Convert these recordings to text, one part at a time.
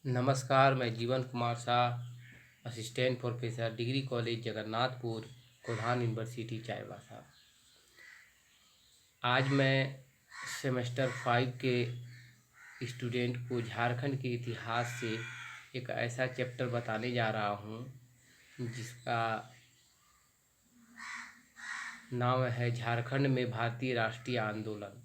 नमस्कार, मैं जीवन Kumar Shah, assistant professor, degree college Jagannathpur, Kolhan university Chaibasa. आज मैं सेमेस्टर 5 के स्टूडेंट को झारखंड के इतिहास से एक ऐसा चैप्टर बताने जा रहा हूँ जिसका नाम है झारखंड में भारतीय राष्ट्रीय आंदोलन।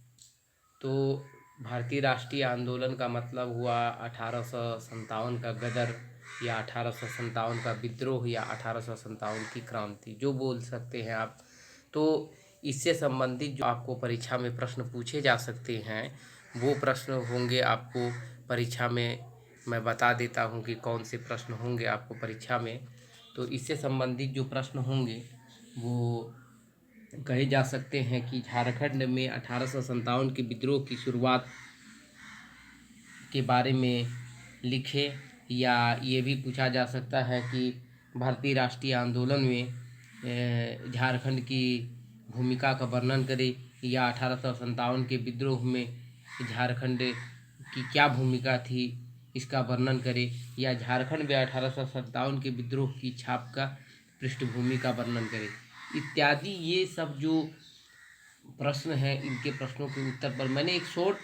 तो भारतीय राष्ट्रीय आंदोलन का मतलब हुआ 1857 का गदर, या 1857 का विद्रोह, या 1857 की क्रांति, जो बोल सकते हैं आप। तो इससे संबंधित जो आपको परीक्षा में प्रश्न पूछे जा सकते हैं वो प्रश्न होंगे आपको परीक्षा में। मैं बता देता हूं कि कौन से प्रश्न होंगे आपको परीक्षा में। तो इससे संबंधित जो प्रश्न होंगे वो कहे जा सकते हैं कि झारखंड में 1857 के विद्रोह की शुरुआत के बारे में लिखे, या ये भी पूछा जा सकता है कि भारतीय राष्ट्रीय आंदोलन में झारखंड की भूमिका का वर्णन करें, या 1857 के विद्रोह में झारखंड की क्या भूमिका थी इसका वर्णन करें, या झारखंड में 1857 के विद्रोह की छाप का पृष्ठभूमि का वर्णन करें इत्यादि। ये सब जो प्रश्न हैं, इनके प्रश्नों के उत्तर पर मैंने एक शॉर्ट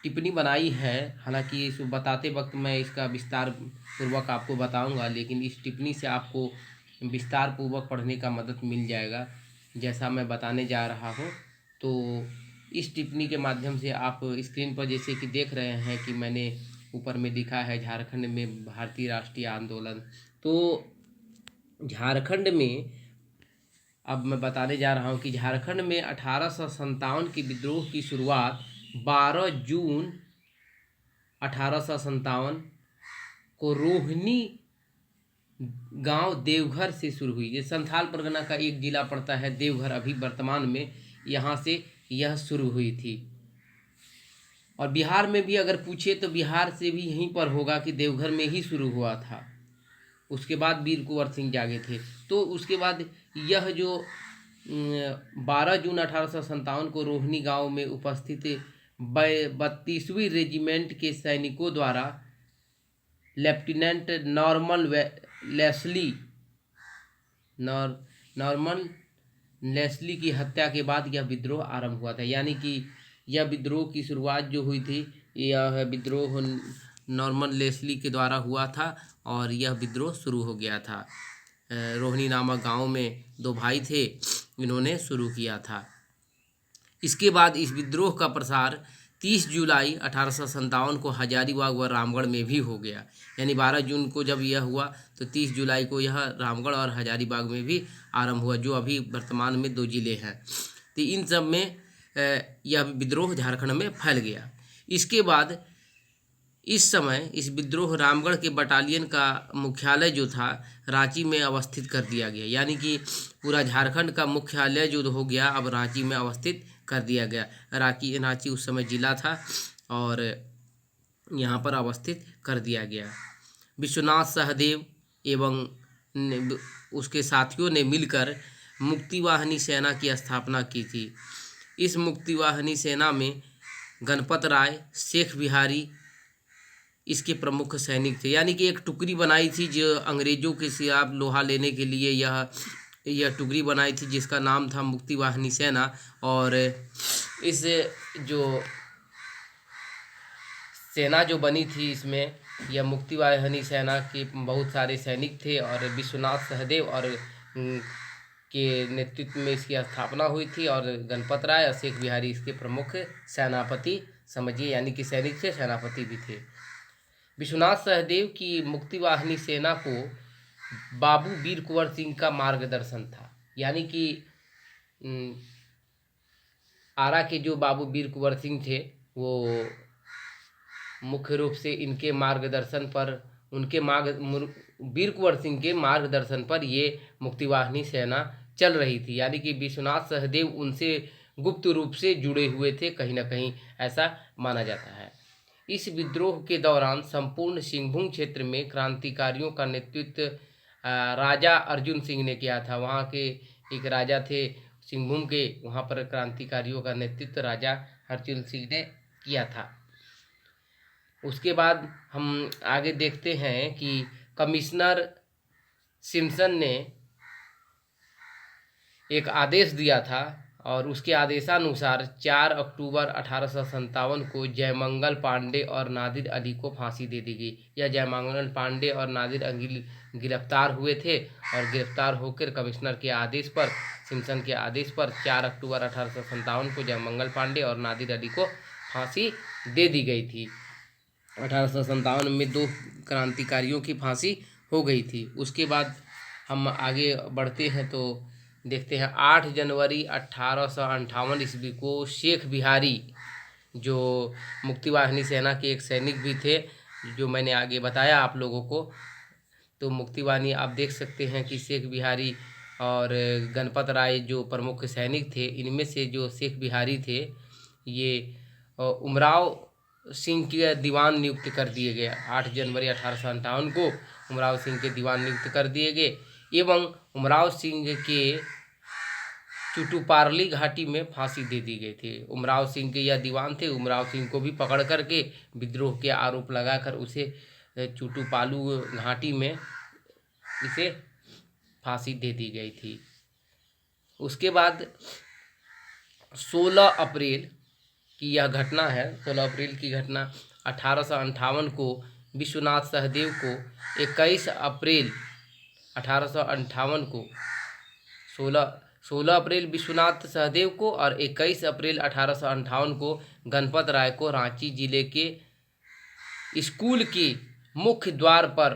टिप्पणी बनाई है। हालांकि इस बताते वक्त मैं इसका विस्तार पूर्वक आपको बताऊंगा, लेकिन इस टिप्पणी से आपको विस्तार पूर्वक पढ़ने का मदद मिल जाएगा जैसा मैं बताने जा रहा हूं। तो इस टिप्पणी के माध्यम से आप स्क्रीन पर जैसे कि देख रहे हैं कि मैंने ऊपर में लिखा है झारखंड में भारतीय राष्ट्रीय आंदोलन। तो झारखंड में अब मैं बताने जा रहा हूं कि झारखंड में 1857 के विद्रोह की शुरुआत 12 जून 1857 को रोहिणी गांव देवघर से शुरू हुई। ये संथाल परगना का एक जिला पड़ता है देवघर, अभी वर्तमान में यहाँ से यह शुरू हुई थी। और बिहार में भी अगर पूछे तो बिहार से भी यहीं पर होगा कि देवघर में ही शुरू हुआ था। उसके बाद वीर कुंवर सिंह जागे थे। तो उसके बाद यह जो 12 जून 1857 को रोहिणी गांव में उपस्थित 32वीं रेजिमेंट के सैनिकों द्वारा लेफ्टिनेंट नॉर्मन लेस्ली की हत्या के बाद यह विद्रोह आरंभ हुआ था। यानी कि यह विद्रोह की शुरुआत जो हुई थी, यह विद्रोह नॉर्मन लेस्ली के द्वारा हुआ था और यह विद्रोह शुरू हो गया था। रोहिणी नामक गांव में दो भाई थे, इन्होंने शुरू किया था। इसके बाद इस विद्रोह का प्रसार 30 जुलाई 1857 को हजारीबाग व रामगढ़ में भी हो गया। यानी 12 जून को जब यह हुआ तो 30 जुलाई को यह रामगढ़ और हजारीबाग में भी आरंभ हुआ, जो अभी वर्तमान में 2 जिले हैं। तो इन सब में यह विद्रोह झारखंड में फैल गया। इसके बाद इस समय इस विद्रोह रामगढ़ के बटालियन का मुख्यालय जो था रांची में अवस्थित कर दिया गया। यानी कि पूरा झारखंड का मुख्यालय जो हो गया अब रांची में अवस्थित कर दिया गया। रांची उस समय जिला था और यहाँ पर अवस्थित कर दिया गया। विश्वनाथ सहदेव एवं उसके साथियों ने मिलकर मुक्तिवाहिनी सेना की स्थापना की थी। इस मुक्तिवाहिनी सेना में गणपत राय, शेख बिहारी इसके प्रमुख सैनिक थे। यानी कि एक टुकड़ी बनाई थी जो अंग्रेजों के खिलाफ लोहा लेने के लिए यह टुकड़ी बनाई थी, जिसका नाम था मुक्तिवाहिनी सेना। और इस जो सेना जो बनी थी, इसमें यह मुक्तिवाहिनी सेना के बहुत सारे सैनिक थे और विश्वनाथ सहदेव और के नेतृत्व में इसकी स्थापना हुई थी। और गणपत राय और शेख बिहारी इसके प्रमुख सेनापति समझिए, यानी कि सैनिक थे, सेनापति भी थे। विश्वनाथ सहदेव की मुक्तिवाहिनी सेना को बाबू वीर कुंवर सिंह का मार्गदर्शन था। यानी कि आरा के जो बाबू वीर कुंवर सिंह थे वो मुख्य रूप से इनके मार्गदर्शन पर वीर कुंवर सिंह के मार्गदर्शन पर ये मुक्तिवाहिनी सेना चल रही थी। यानी कि विश्वनाथ सहदेव उनसे गुप्त रूप से जुड़े हुए थे, कहीं ना कहीं ऐसा माना जाता है। इस विद्रोह के दौरान संपूर्ण सिंहभूम क्षेत्र में क्रांतिकारियों का नेतृत्व राजा अर्जुन सिंह ने किया था। वहाँ के एक राजा थे सिंहभूम के, वहाँ पर क्रांतिकारियों का नेतृत्व राजा अर्जुन सिंह ने किया था। उसके बाद हम आगे देखते हैं कि कमिश्नर सिम्पसन ने एक आदेश दिया था और उसके आदेशानुसार 4 अक्टूबर 1857 को जयमंगल पांडे और नादिर अली को फांसी दे दी गई। यह जयमंगल पांडे और नादिर अली गिरफ्तार हुए थे और गिरफ्तार होकर कमिश्नर के आदेश पर, सिम्पसन के आदेश पर 4 अक्टूबर 1857 को जयमंगल पांडे और नादिर अली को फांसी दे दी गई थी। 1857 में 2 क्रांतिकारियों की फांसी हो गई थी। उसके बाद हम आगे बढ़ते हैं तो देखते हैं 8 जनवरी 1858 ईस्वी को शेख बिहारी, जो मुक्तिवाहिनी सेना के एक सैनिक भी थे, जो मैंने आगे बताया आप लोगों को। तो मुक्तिवाहिनी आप देख सकते हैं कि शेख बिहारी और गणपत राय जो प्रमुख सैनिक थे, इनमें से जो शेख बिहारी थे ये उमराव सिंह के दीवान नियुक्त कर दिए गए। 8 जनवरी 1858 को उमराव सिंह के दीवान नियुक्त कर दिए गए एवं उमराव सिंह के चुटुपारली घाटी में फांसी दे दी गई थी। उमराव सिंह के यह दीवान थे। उमराव सिंह को भी पकड़ करके विद्रोह के आरोप लगाकर उसे चुटुपालू घाटी में इसे फांसी दे दी गई थी। उसके बाद 16 अप्रैल की यह घटना है। 16 अप्रैल की घटना 1858 को विश्वनाथ सहदेव को 21 अप्रैल 1858 को 16 अप्रैल विश्वनाथ सहदेव को और 21 अप्रैल 1858 को गणपत राय को रांची जिले के स्कूल के मुख्य द्वार पर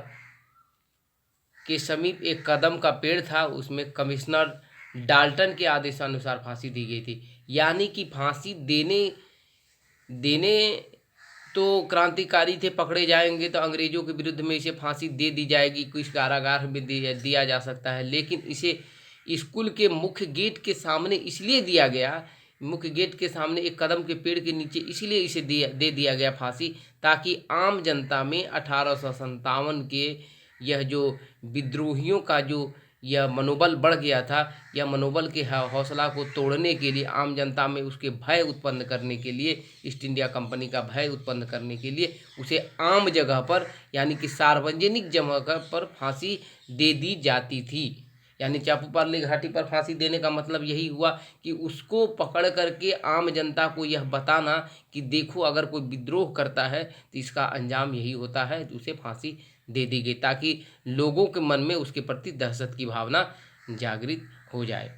के समीप एक कदम का पेड़ था, उसमें कमिश्नर डाल्टन के आदेशानुसार फांसी दी गई थी। यानी कि फांसी देने तो क्रांतिकारी थे, पकड़े जाएंगे तो अंग्रेजों के विरुद्ध में इसे फांसी दे दी जाएगी, कुछ कारागार में दिया जा सकता है, लेकिन इसे स्कूल के मुख्य गेट के सामने इसलिए दिया गया, मुख्य गेट के सामने एक कदम के पेड़ के नीचे इसलिए इसे दे दिया गया फांसी, ताकि आम जनता में 1857 के यह जो विद्रोहियों का जो यह मनोबल बढ़ गया था, यह मनोबल के हौसला को तोड़ने के लिए, आम जनता में उसके भय उत्पन्न करने के लिए, ईस्ट इंडिया कंपनी का भय उत्पन्न करने के लिए उसे आम जगह पर यानी कि सार्वजनिक जगह पर फांसी दे दी जाती थी। यानी चापूपारली घाटी पर फांसी देने का मतलब यही हुआ कि उसको पकड़ करके आम जनता को यह बताना कि देखो अगर कोई विद्रोह करता है तो इसका अंजाम यही होता है, उसे फांसी दे दी गई ताकि लोगों के मन में उसके प्रति दहशत की भावना जागृत हो जाए।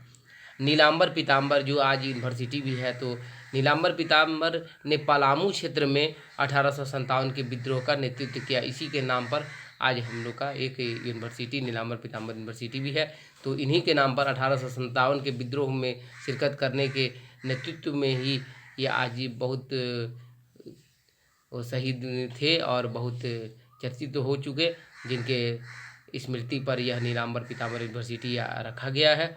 नीलांबर पीताम्बर जो आज यूनिवर्सिटी भी है, तो नीलांबर पीताम्बर ने पलामू क्षेत्र में 1857 के विद्रोह का नेतृत्व किया। इसी के नाम पर आज हम लोग का एक यूनिवर्सिटी नीलांबर पीताम्बर यूनिवर्सिटी भी है। तो इन्हीं के नाम पर 1857 के विद्रोह में शिरकत करने के नेतृत्व में ही ये आज बहुत वो शहीद थे और बहुत चर्चित हो चुके, जिनके स्मृति पर यह नीलांबर पीताम्बर यूनिवर्सिटी रखा गया है।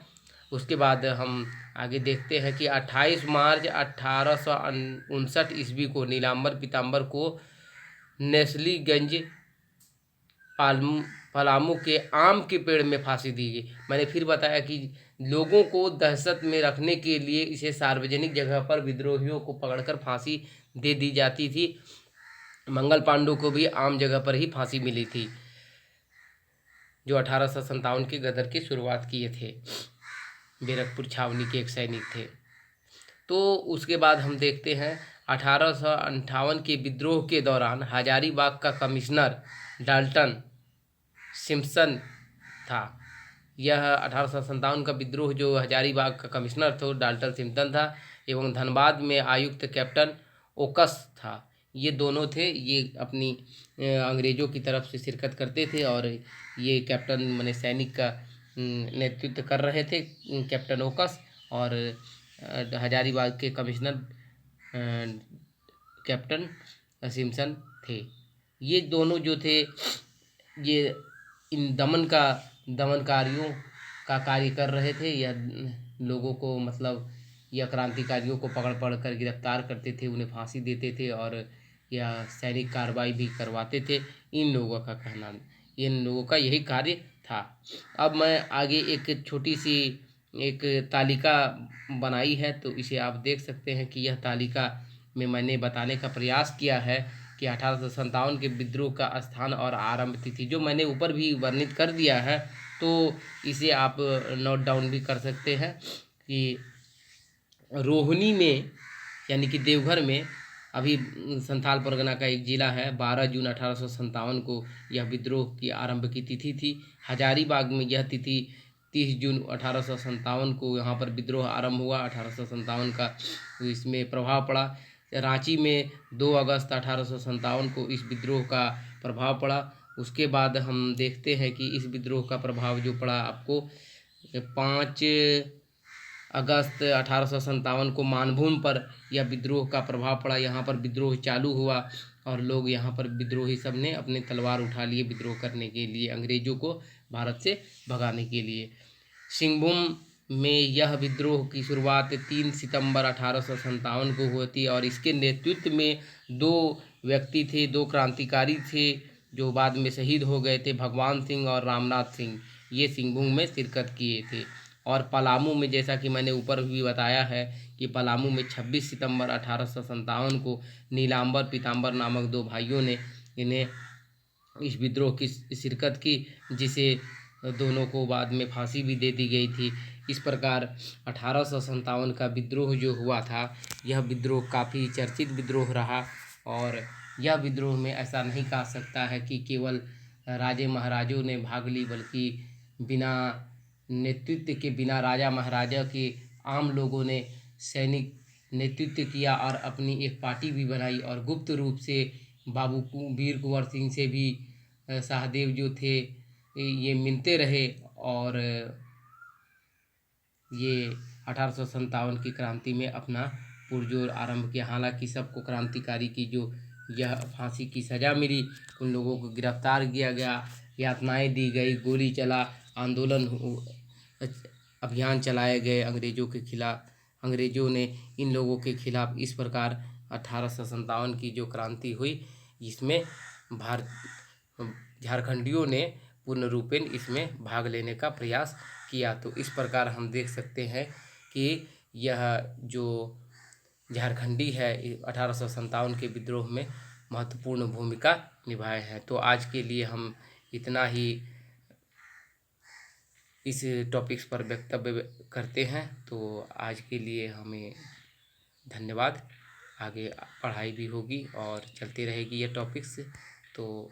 उसके बाद हम आगे देखते हैं कि 28 मार्च 1859 ईस्वी को नीलांबर पीताम्बर को नेस्लीगंज पलामू के आम के पेड़ में फांसी दी गई। मैंने फिर बताया कि लोगों को दहशत में रखने के लिए इसे सार्वजनिक जगह पर विद्रोहियों को पकड़कर फांसी दे दी जाती थी। मंगल पांडु को भी आम जगह पर ही फांसी मिली थी, जो 1857 के गदर की शुरुआत किए थे, बैरकपुर छावनी के एक सैनिक थे। तो उसके बाद हम देखते हैं 1858 के विद्रोह के दौरान हजारीबाग का कमिश्नर डाल्टन सिम्पसन था। यह 1857 का विद्रोह जो हजारीबाग का कमिश्नर था डाल्टन सिम्पसन था, एवं धनबाद में आयुक्त कैप्टन ओकस था। ये दोनों थे, ये अपनी अंग्रेज़ों की तरफ से शिरकत करते थे और ये कैप्टन माने सैनिक का नेतृत्व कर रहे थे कैप्टन ओकस, और हजारीबाग के कमिश्नर कैप्टन सिम्पसन थे। ये दोनों जो थे ये इन दमनकारियों का कार्य कर रहे थे। यह लोगों को मतलब यह क्रांतिकारियों को पकड़ कर गिरफ्तार करते थे, उन्हें फांसी देते थे और यह सैनिक कार्रवाई भी करवाते थे। इन लोगों का कहना, इन लोगों का यही कार्य था। अब मैं आगे एक छोटी सी एक तालिका बनाई है, तो इसे आप देख सकते हैं कि यह तालिका में मैंने बताने का प्रयास किया है कि कि 1857 के विद्रोह का स्थान और आरंभ तिथि जो मैंने ऊपर भी वर्णित कर दिया है, तो इसे आप नोट डाउन भी कर सकते हैं कि रोहिणी में यानी कि देवघर में अभी संथाल परगना का एक जिला है, 12 जून 1857 को यह विद्रोह की आरंभ की तिथि थी। हजारीबाग में यह तिथि 30 जून 1857 को यहाँ पर विद्रोह आरंभ हुआ। 1857 का इसमें प्रभाव पड़ा। रांची में 2 अगस्त 1857 को इस विद्रोह का प्रभाव पड़ा। उसके बाद हम देखते हैं कि इस विद्रोह का प्रभाव जो पड़ा आपको 5 अगस्त 1857 को मानभूम पर यह विद्रोह का प्रभाव पड़ा। यहाँ पर विद्रोह चालू हुआ और लोग यहाँ पर विद्रोही सब ने अपने तलवार उठा लिए विद्रोह करने के लिए, अंग्रेजों को भारत से भगाने के लिए। सिंहभूम में यह विद्रोह की शुरुआत 3 सितंबर 1857 को हुई थी और इसके नेतृत्व में 2 व्यक्ति थे, 2 क्रांतिकारी थे जो बाद में शहीद हो गए थे, भगवान सिंह और रामनाथ सिंह। ये सिंहभूम में शिरकत किए थे। और पलामू में, जैसा कि मैंने ऊपर भी बताया है कि पलामू में 26 सितंबर 1857 को नीलांबर पीतांबर नामक 2 भाइयों ने इन्हें इस विद्रोह की शिरकत की, जिसे दोनों को बाद में फांसी भी दे दी गई थी। इस प्रकार 1857 का विद्रोह जो हुआ था, यह विद्रोह काफ़ी चर्चित विद्रोह रहा। और यह विद्रोह में ऐसा नहीं कहा सकता है कि केवल राजे महाराजों ने भाग ली, बल्कि बिना नेतृत्व के, बिना राजा महाराजा के आम लोगों ने सैनिक नेतृत्व किया और अपनी एक पार्टी भी बनाई और गुप्त रूप से वीर कुंवर सिंह से भी सहदेव जो थे ये मिलते रहे और ये 1857 की क्रांति में अपना पुरजोर आरंभ किया। हालांकि सबको क्रांतिकारी की जो यह फांसी की सज़ा मिली, उन लोगों को गिरफ्तार किया गया, यातनाएं दी गई, गोली चला, आंदोलन अभियान चलाए गए अंग्रेज़ों के खिलाफ। अंग्रेज़ों ने इन लोगों के खिलाफ इस प्रकार 1857 की जो क्रांति हुई, इसमें झारखंडियों ने पूर्ण रूपेण इसमें भाग लेने का प्रयास किया। तो इस प्रकार हम देख सकते हैं कि यह जो झारखंडी है 1857 के विद्रोह में महत्वपूर्ण भूमिका निभाए हैं। तो आज के लिए हम इतना ही इस टॉपिक्स पर वक्तव्य करते हैं। तो आज के लिए हमें धन्यवाद। आगे पढ़ाई भी होगी और चलती रहेगी ये टॉपिक्स। तो